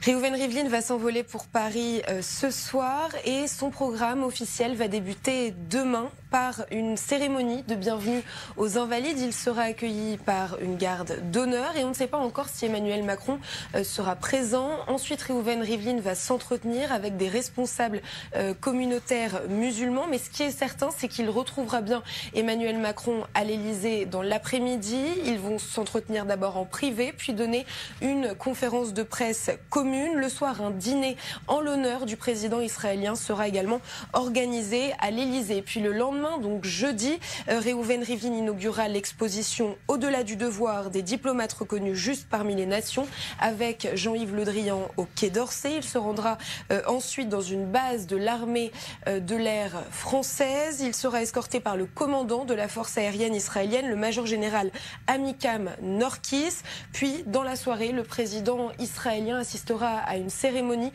Réhouven Rivlin va s'envoler pour Paris ce soir et son programme officiel va débuter demain par une cérémonie de bienvenue aux Invalides. Il sera accueilli par une garde d'honneur et on ne sait pas encore si Emmanuel Macron sera présent. Ensuite, Réhouven Rivlin va s'entretenir avec des responsables communautaires musulmans. Mais ce qui est certain, c'est qu'il retrouvera bien Emmanuel Macron à l'Élysée dans l'après-midi. Ils vont s'entretenir d'abord en privé, puis donner une conférence de presse commune. Le soir, un dîner en l'honneur du président israélien sera également organisé à l'Élysée. Puis le lendemain, donc jeudi, Réhouven Rivlin inaugurera l'exposition Au-delà du devoir des diplomates reconnus juste parmi les nations avec Jean-Yves Le Drian au Quai d'Orsay. Il se rendra ensuite dans une base de l'armée de l'air française. Il sera escorté par le commandant de la force aérienne israélienne, le major général Amikam Norkis. Puis, dans la soirée, le président israélien assistera à une cérémonie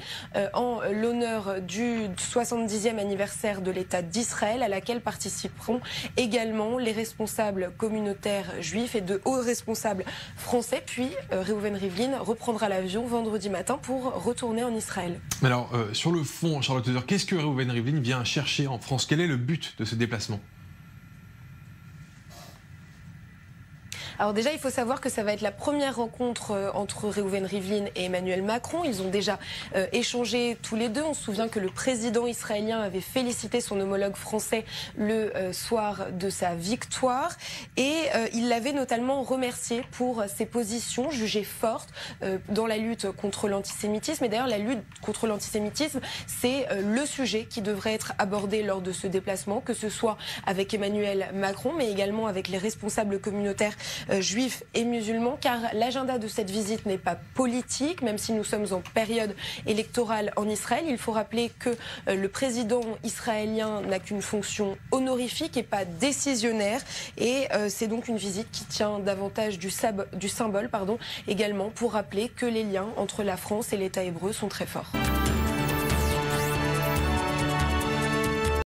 en l'honneur du 70e anniversaire de l'État d'Israël, à laquelle participeront également les responsables communautaires juifs et de hauts responsables français. Puis Réhouven Rivlin reprendra l'avion vendredi matin pour retourner en Israël. Alors, sur le fond, Charlotte Heuser, qu'est-ce que Réhouven Rivlin vient chercher en France? Quel est le but de ce déplacement? Alors déjà, il faut savoir que ça va être la première rencontre entre Réhouven Rivlin et Emmanuel Macron. Ils ont déjà échangé tous les deux. On se souvient que le président israélien avait félicité son homologue français le soir de sa victoire. Et il l'avait notamment remercié pour ses positions jugées fortes dans la lutte contre l'antisémitisme. Et d'ailleurs, la lutte contre l'antisémitisme, c'est le sujet qui devrait être abordé lors de ce déplacement, que ce soit avec Emmanuel Macron, mais également avec les responsables communautaires juifs et musulmans, car l'agenda de cette visite n'est pas politique, même si nous sommes en période électorale en Israël. Il faut rappeler que le président israélien n'a qu'une fonction honorifique et pas décisionnaire, et c'est donc une visite qui tient davantage du symbole, également pour rappeler que les liens entre la France et l'État hébreu sont très forts.